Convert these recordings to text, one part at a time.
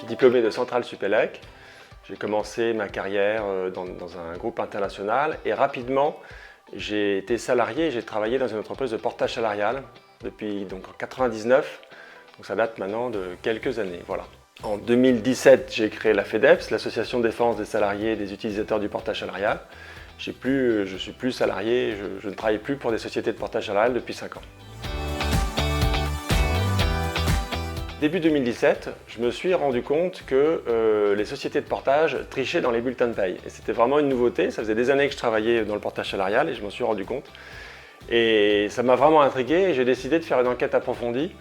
suis diplômé de Centrale Supélec. J'ai commencé ma carrière dans un groupe international et rapidement, j'ai été salarié et j'ai travaillé dans une entreprise de portage salarial depuis donc, en 99. Donc ça date maintenant de quelques années. Voilà. En 2017, j'ai créé la FEDEPS, l'Association de défense des salariés et des utilisateurs du portage salarial. Je ne suis plus salarié, je ne travaille plus pour des sociétés de portage salarial depuis 5 ans. Début 2017, je me suis rendu compte que les sociétés de portage trichaient dans les bulletins de paye. Et c'était vraiment une nouveauté, ça faisait des années que je travaillais dans le portage salarial et je m'en suis rendu compte. Et ça m'a vraiment intrigué et j'ai décidé de faire une enquête approfondie.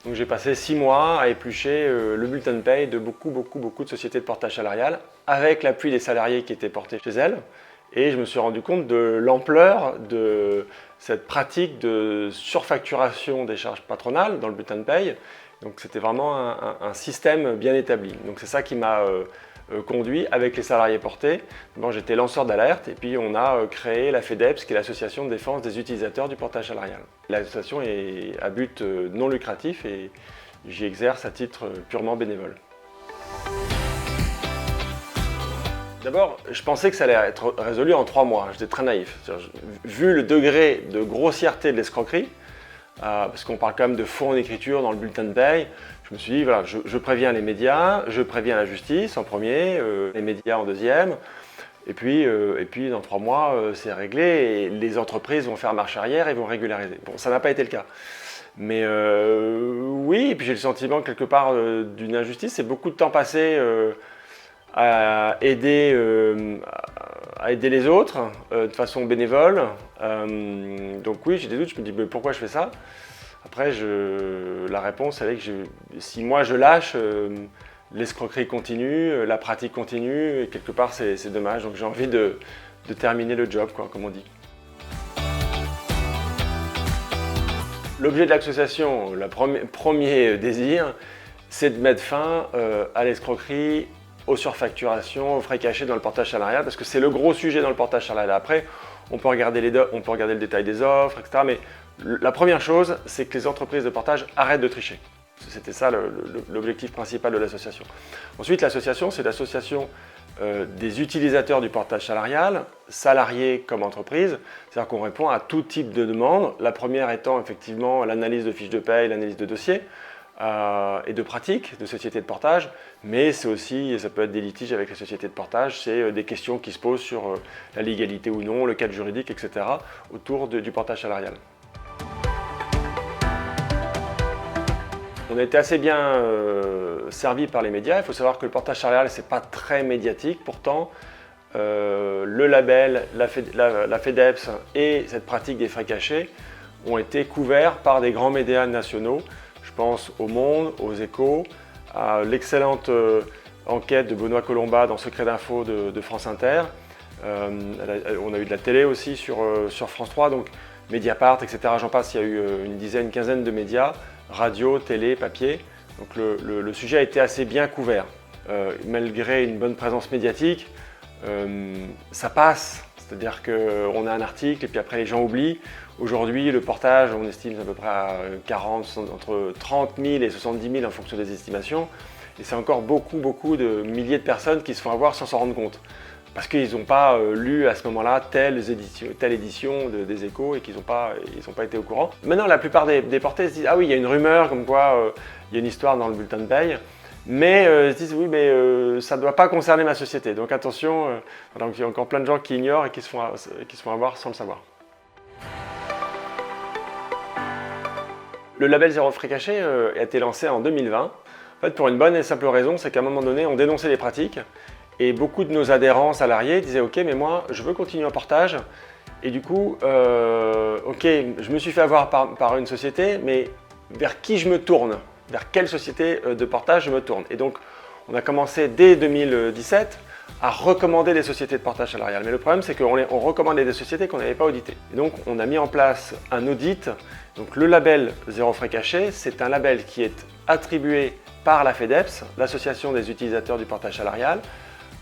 Donc j'ai passé 6 mois à éplucher le bulletin de paye de beaucoup de sociétés de portage salarial avec l'appui des salariés qui étaient portés chez elles. Et je me suis rendu compte de l'ampleur de cette pratique de surfacturation des charges patronales dans le bulletin de paye. Donc c'était vraiment un système bien établi. Donc c'est ça qui m'a conduit avec les salariés portés. Bon, j'étais lanceur d'alerte et puis on a créé la FEDEPS qui est l'association de défense des utilisateurs du portage salarial. L'association est à but non lucratif et j'y exerce à titre purement bénévole. D'abord, je pensais que ça allait être résolu en 3 mois. J'étais très naïf. Vu le degré de grossièreté de l'escroquerie, parce qu'on parle quand même de faux en écriture dans le bulletin de paye, je me suis dit, voilà, je préviens les médias, je préviens la justice en premier, les médias en deuxième, et puis dans 3 mois, c'est réglé et les entreprises vont faire marche arrière et vont régulariser. Bon, ça n'a pas été le cas. Mais oui, et puis j'ai le sentiment quelque part d'une injustice, c'est beaucoup de temps passé à aider les autres de façon bénévole. Donc oui, j'ai des doutes, je me dis mais pourquoi je fais ça? Après, la réponse elle est que si moi je lâche, l'escroquerie continue, la pratique continue, et quelque part c'est dommage. Donc j'ai envie de terminer le job, quoi, comme on dit. L'objet de l'association, le premier désir, c'est de mettre fin à l'escroquerie, aux surfacturations, aux frais cachés dans le portage salarial, parce que c'est le gros sujet dans le portage salarial. Après, on peut regarder le détail des offres, etc. Mais la première chose, c'est que les entreprises de portage arrêtent de tricher. C'était ça l'objectif principal de l'association. Ensuite, l'association, c'est l'association des utilisateurs du portage salarial, salariés comme entreprises. C'est-à-dire qu'on répond à tout type de demandes. La première étant effectivement l'analyse de fiches de paye, l'analyse de dossiers. Et de pratiques de sociétés de portage, mais c'est aussi, ça peut être des litiges avec les sociétés de portage, c'est des questions qui se posent sur la légalité ou non, le cadre juridique, etc. autour du portage salarial. On a été assez bien servi par les médias. Il faut savoir que le portage salarial, c'est pas très médiatique, pourtant le label, la FEDEPS et cette pratique des frais cachés ont été couverts par des grands médias nationaux. Je pense au Monde, aux Échos, à l'excellente enquête de Benoît Colomba dans Secret d'Info de France Inter. On a eu de la télé aussi sur France 3, donc Mediapart, etc. J'en passe, il y a eu une quinzaine de médias, radio, télé, papier. Donc le sujet a été assez bien couvert. Malgré une bonne présence médiatique, ça passe. C'est-à-dire qu'on a un article et puis après les gens oublient. Aujourd'hui, le portage, on estime à peu près à entre 30 000 et 70 000 en fonction des estimations. Et c'est encore beaucoup de milliers de personnes qui se font avoir sans s'en rendre compte. Parce qu'ils n'ont pas lu à ce moment-là telle édition des Échos et qu'ils n'ont pas été au courant. Maintenant, la plupart des portés se disent « Ah oui, il y a une rumeur comme quoi il y a une histoire dans le bulletin de paye ». Mais ils se disent oui, mais ça ne doit pas concerner ma société. Donc attention, donc il y a encore plein de gens qui ignorent et qui se font avoir sans le savoir. Le label Zéro Frais Caché a été lancé en 2020. En fait, pour une bonne et simple raison, c'est qu'à un moment donné, on dénonçait les pratiques et beaucoup de nos adhérents salariés disaient ok, mais moi, je veux continuer en portage. Et du coup, ok, je me suis fait avoir par une société, mais vers qui je me tourne? Vers quelle société de portage je me tourne? Et donc, on a commencé dès 2017 à recommander des sociétés de portage salarial. Mais le problème, c'est qu'on recommandait des sociétés qu'on n'avait pas auditées. Et donc, on a mis en place un audit. Donc, le label Zéro Frais Caché, c'est un label qui est attribué par la FEDEPS, l'Association des utilisateurs du portage salarial,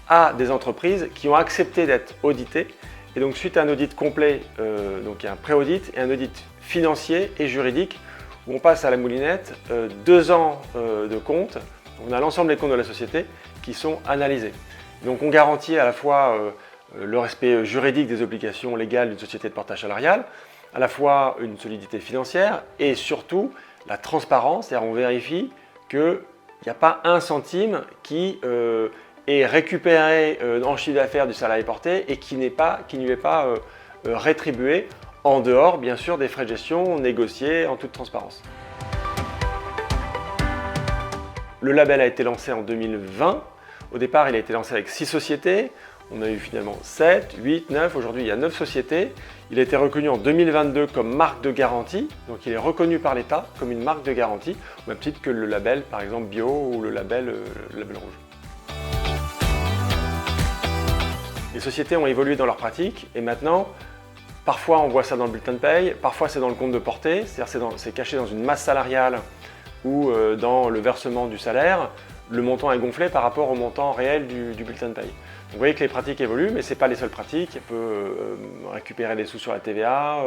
à des entreprises qui ont accepté d'être auditées. Et donc, suite à un audit complet, donc il y a un pré-audit et un audit financier et juridique, où on passe à la moulinette 2 ans de compte On a l'ensemble des comptes de la société qui sont analysés. Donc on garantit à la fois le respect juridique des obligations légales d'une société de portage salarial, à la fois une solidité financière et surtout la transparence, c'est-à-dire on vérifie qu'il n'y a pas un centime qui est récupéré en chiffre d'affaires du salarié porté et qui ne lui est pas rétribué en dehors bien sûr des frais de gestion négociés en toute transparence. Le label a été lancé en 2020. Au départ, il a été lancé avec 6 sociétés. On a eu finalement 7, 8, 9. Aujourd'hui, il y a 9 sociétés. Il a été reconnu en 2022 comme marque de garantie. Donc, il est reconnu par l'État comme une marque de garantie, au même titre que le label, par exemple, bio ou le label rouge. Les sociétés ont évolué dans leur pratique et maintenant, parfois on voit ça dans le bulletin de paye, parfois c'est dans le compte de portée, c'est-à-dire c'est caché dans une masse salariale ou dans le versement du salaire, le montant est gonflé par rapport au montant réel du bulletin de paye. Donc vous voyez que les pratiques évoluent, mais ce n'est pas les seules pratiques. Il peut récupérer des sous sur la TVA,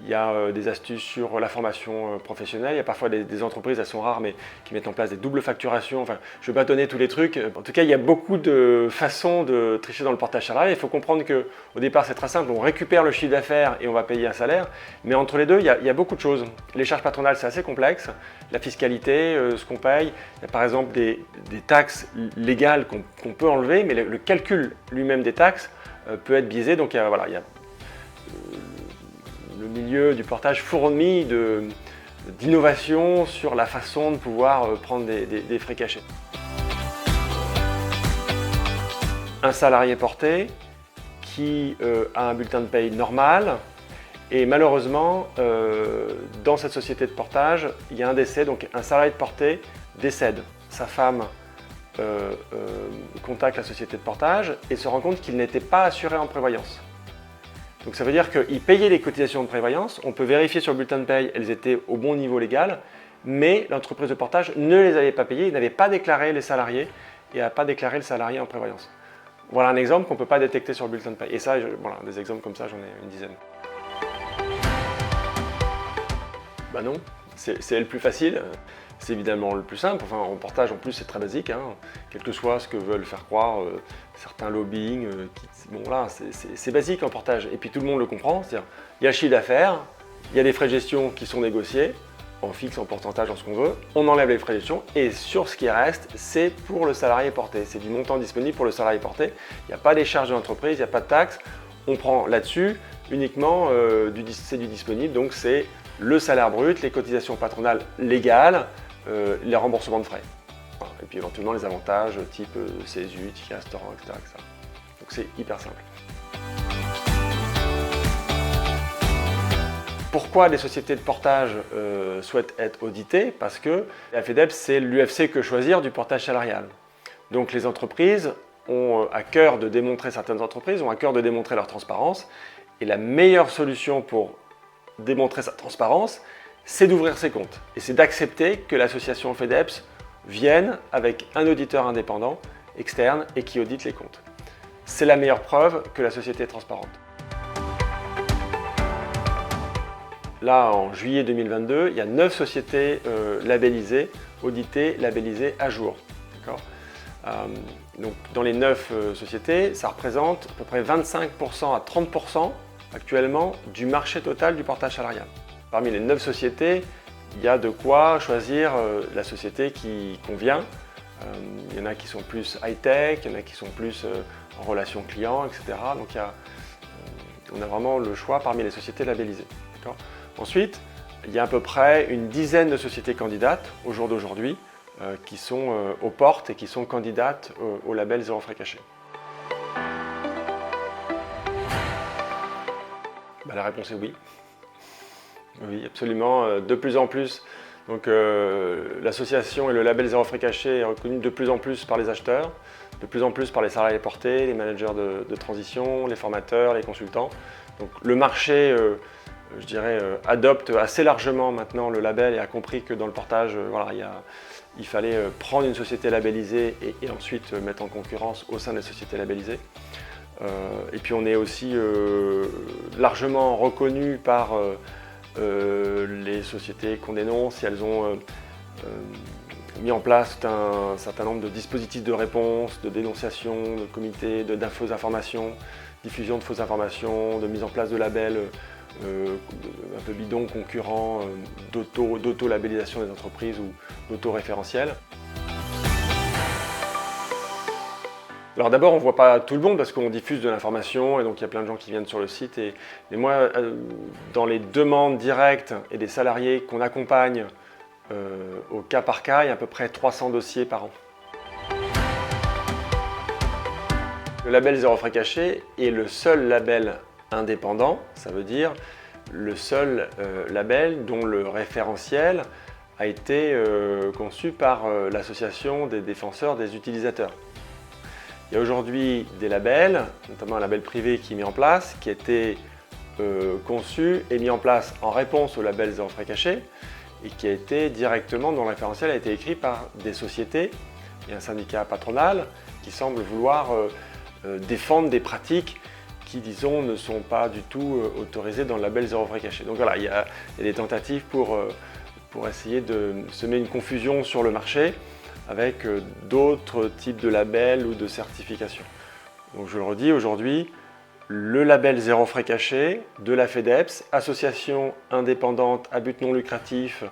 il y a des astuces sur la formation professionnelle, il y a parfois des entreprises, elles sont rares, mais qui mettent en place des doubles facturations. Enfin, je ne vais pas donner tous les trucs. En tout cas, il y a beaucoup de façons de tricher dans le portage salarial. Il faut comprendre qu'au départ, c'est très simple, on récupère le chiffre d'affaires et on va payer un salaire, mais entre les deux, il y a beaucoup de choses. Les charges patronales, c'est assez complexe. La fiscalité, ce qu'on paye, il y a par exemple des taxes légales qu'on peut enlever, mais le calcul lui-même des taxes peut être biaisé. Donc il y a le milieu du portage fourni d'innovation sur la façon de pouvoir prendre des frais cachés. Un salarié porté qui a un bulletin de paye normal et malheureusement dans cette société de portage il y a un décès, donc un salarié de porté décède. Sa femme contacte la société de portage et se rend compte qu'il n'était pas assuré en prévoyance. Donc ça veut dire qu'il payait les cotisations de prévoyance, on peut vérifier sur le bulletin de paye, elles étaient au bon niveau légal, mais l'entreprise de portage ne les avait pas payées, il n'avait pas déclaré les salariés et n'a pas déclaré le salarié en prévoyance. Voilà un exemple qu'on ne peut pas détecter sur le bulletin de paye. Et ça, voilà, des exemples comme ça, j'en ai une dizaine. Ben non, c'est le plus facile. C'est évidemment le plus simple. Enfin, en portage, en plus, c'est très basique. Hein. Quel que soit ce que veulent faire croire certains lobbying, bon là, c'est basique en portage. Et puis tout le monde le comprend. C'est-à-dire, il y a le chiffre d'affaires, il y a des frais de gestion qui sont négociés, en fixe, en pourcentage, en ce qu'on veut. On enlève les frais de gestion et sur ce qui reste, c'est pour le salarié porté. C'est du montant disponible pour le salarié porté. Il n'y a pas les charges de l'entreprise, il n'y a pas de taxes. On prend là-dessus uniquement c'est du disponible. Donc c'est le salaire brut, les cotisations patronales légales, les remboursements de frais. Voilà. Et puis éventuellement les avantages type CSU, ticket restaurant, etc., etc. Donc c'est hyper simple. Pourquoi les sociétés de portage souhaitent être auditées? Parce que la FEDEPS, c'est l'UFC que choisir du portage salarial. Donc les entreprises ont à cœur de démontrer, certaines entreprises ont à cœur de démontrer leur transparence. Et la meilleure solution pour démontrer sa transparence, c'est d'ouvrir ses comptes. Et c'est d'accepter que l'association FEDEPS vienne avec un auditeur indépendant, externe, et qui audite les comptes. C'est la meilleure preuve que la société est transparente. Là, en juillet 2022, il y a 9 sociétés labellisées, auditées, labellisées à jour. Donc, dans les 9 sociétés, ça représente à peu près 25% à 30% actuellement du marché total du portage salarial. Parmi les 9 sociétés, il y a de quoi choisir la société qui convient. Il y en a qui sont plus high-tech, il y en a qui sont plus en relation client, etc. Donc on a vraiment le choix parmi les sociétés labellisées. Ensuite, il y a à peu près une dizaine de sociétés candidates au jour d'aujourd'hui qui sont aux portes et qui sont candidates au label Zéro Frais Caché. La réponse est oui. Oui, absolument. De plus en plus, donc l'association et le label Zéro Frais Caché est reconnu de plus en plus par les acheteurs, de plus en plus par les salariés portés, les managers de transition, les formateurs, les consultants. Donc le marché, je dirais, adopte assez largement maintenant le label et a compris que dans le portage, voilà, il fallait prendre une société labellisée et ensuite mettre en concurrence au sein des sociétés labellisées. Et puis on est aussi largement reconnu par les sociétés qu'on dénonce si elles ont mis en place un certain nombre de dispositifs de réponse, de dénonciation, de comités, de fausses informations, diffusion de fausses informations, de mise en place de labels un peu bidons, concurrents, d'auto-labellisation des entreprises ou d'auto-référentiel. Alors d'abord, on ne voit pas tout le monde parce qu'on diffuse de l'information et donc il y a plein de gens qui viennent sur le site. Mais moi, dans les demandes directes et des salariés qu'on accompagne au cas par cas, il y a à peu près 300 dossiers par an. Le label Zéro Frais Caché est le seul label indépendant, ça veut dire le seul label dont le référentiel a été conçu par l'association des défenseurs des utilisateurs. Il y a aujourd'hui des labels, notamment un label privé qui est mis en place, qui a été conçu et mis en place en réponse au label Zéro Frais Caché et qui a été directement, dont le référentiel a été écrit par des sociétés et un syndicat patronal qui semble vouloir défendre des pratiques qui, disons, ne sont pas du tout autorisées dans le label Zéro Frais Caché. Donc voilà, il y a des tentatives pour essayer de semer une confusion sur le marché avec d'autres types de labels ou de certifications. Donc je le redis, aujourd'hui, le label Zéro Frais Caché de la FEDEPS, association indépendante à but non lucratif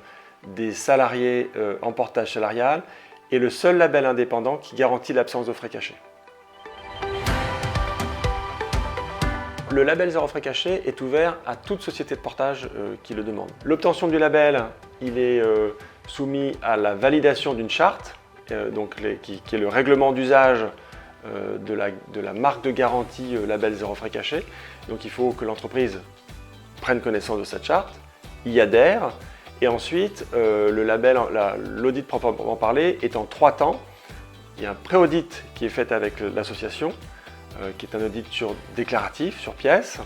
des salariés en portage salarial, est le seul label indépendant qui garantit l'absence de frais cachés. Le label Zéro Frais Caché est ouvert à toute société de portage qui le demande. L'obtention du label, il est soumis à la validation d'une charte, qui est le règlement d'usage de la marque de garantie label Zéro Frais Caché. Donc il faut que l'entreprise prenne connaissance de cette charte, y adhère, et ensuite l'audit proprement parlé est en 3 temps. Il y a un pré-audit qui est fait avec l'association, qui est un audit déclaratif, sur pièce.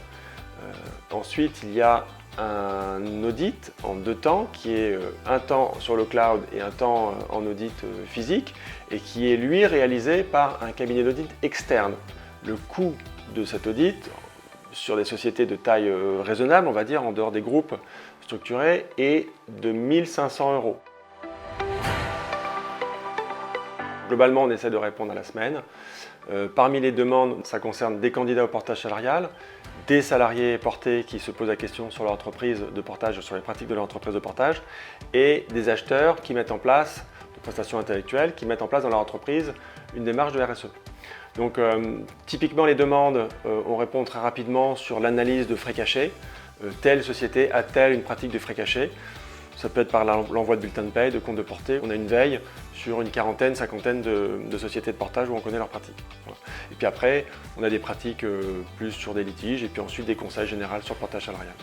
Ensuite, il y a un audit en 2 temps, qui est un temps sur le cloud et un temps en audit physique, et qui est lui réalisé par un cabinet d'audit externe. Le coût de cet audit, sur des sociétés de taille raisonnable, on va dire, en dehors des groupes structurés, est de 1 500 €. Globalement, on essaie de répondre à la semaine. Parmi les demandes, ça concerne des candidats au portage salarial, des salariés portés qui se posent la question sur leur entreprise de portage, sur les pratiques de leur entreprise de portage, et des acheteurs qui mettent en place, de prestations intellectuelles, qui mettent en place dans leur entreprise une démarche de RSE. Donc typiquement les demandes, on répond très rapidement sur l'analyse de frais cachés. Telle société a-t-elle une pratique de frais cachés? Ça peut être par l'envoi de bulletins de paie, de comptes de portée. On a une veille sur une quarantaine, cinquantaine de sociétés de portage où on connaît leurs pratiques. Voilà. Et puis après, on a des pratiques plus sur des litiges et puis ensuite des conseils généraux sur le portage salarial.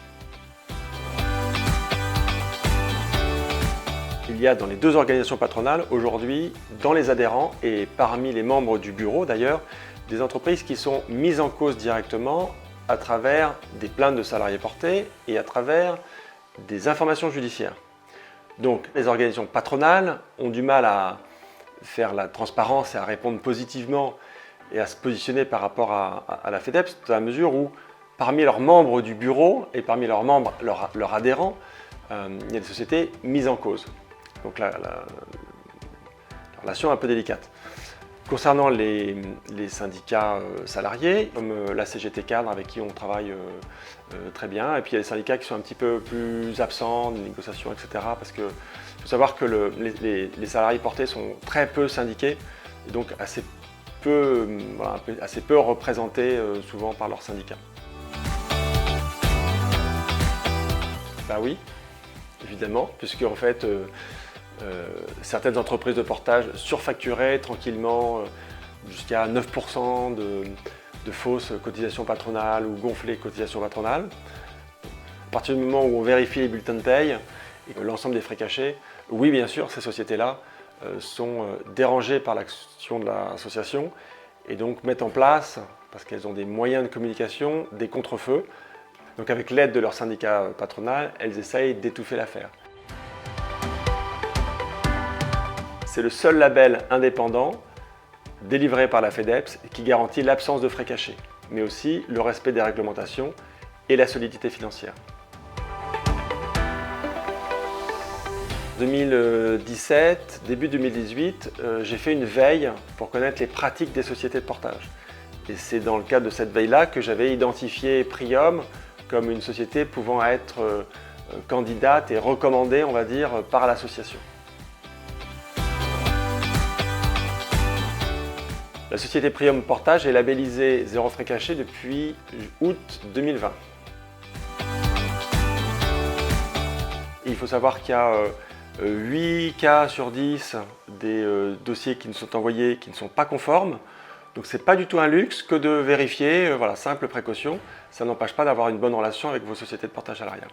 Il y a dans les 2 organisations patronales aujourd'hui, dans les adhérents et parmi les membres du bureau d'ailleurs, des entreprises qui sont mises en cause directement à travers des plaintes de salariés portés et à travers des informations judiciaires. Donc les organisations patronales ont du mal à faire la transparence et à répondre positivement et à se positionner par rapport à la FEDEPS, dans la mesure où parmi leurs membres du bureau et parmi leurs membres, leurs adhérents, il y a des sociétés mises en cause. Donc la relation est un peu délicate. Concernant les syndicats salariés, comme la CGT Cadre avec qui on travaille très bien, et puis il y a des syndicats qui sont un petit peu plus absents des négociations, etc. Parce qu'il faut savoir que les salariés portés sont très peu syndiqués, et donc assez peu représentés souvent par leurs syndicats. Ben oui, évidemment, puisque en fait, certaines entreprises de portage surfacturaient tranquillement jusqu'à 9% de fausses cotisations patronales ou gonflées cotisations patronales. À partir du moment où on vérifie les bulletins de paye et l'ensemble des frais cachés, oui bien sûr, ces sociétés-là sont dérangées par l'action de l'association et donc mettent en place, parce qu'elles ont des moyens de communication, des contre-feux. Donc avec l'aide de leur syndicat patronal, elles essayent d'étouffer l'affaire. C'est le seul label indépendant délivré par la FEDEPS qui garantit l'absence de frais cachés, mais aussi le respect des réglementations et la solidité financière. 2017, début 2018, j'ai fait une veille pour connaître les pratiques des sociétés de portage. Et c'est dans le cadre de cette veille-là que j'avais identifié Prium comme une société pouvant être candidate et recommandée, on va dire, par l'association. La société Prium Portage est labellisée Zéro Frais Caché depuis août 2020. Il faut savoir qu'il y a 8 cas sur 10 des dossiers qui nous sont envoyés qui ne sont pas conformes. Donc ce n'est pas du tout un luxe que de vérifier, voilà, simple précaution. Ça n'empêche pas d'avoir une bonne relation avec vos sociétés de portage salarial.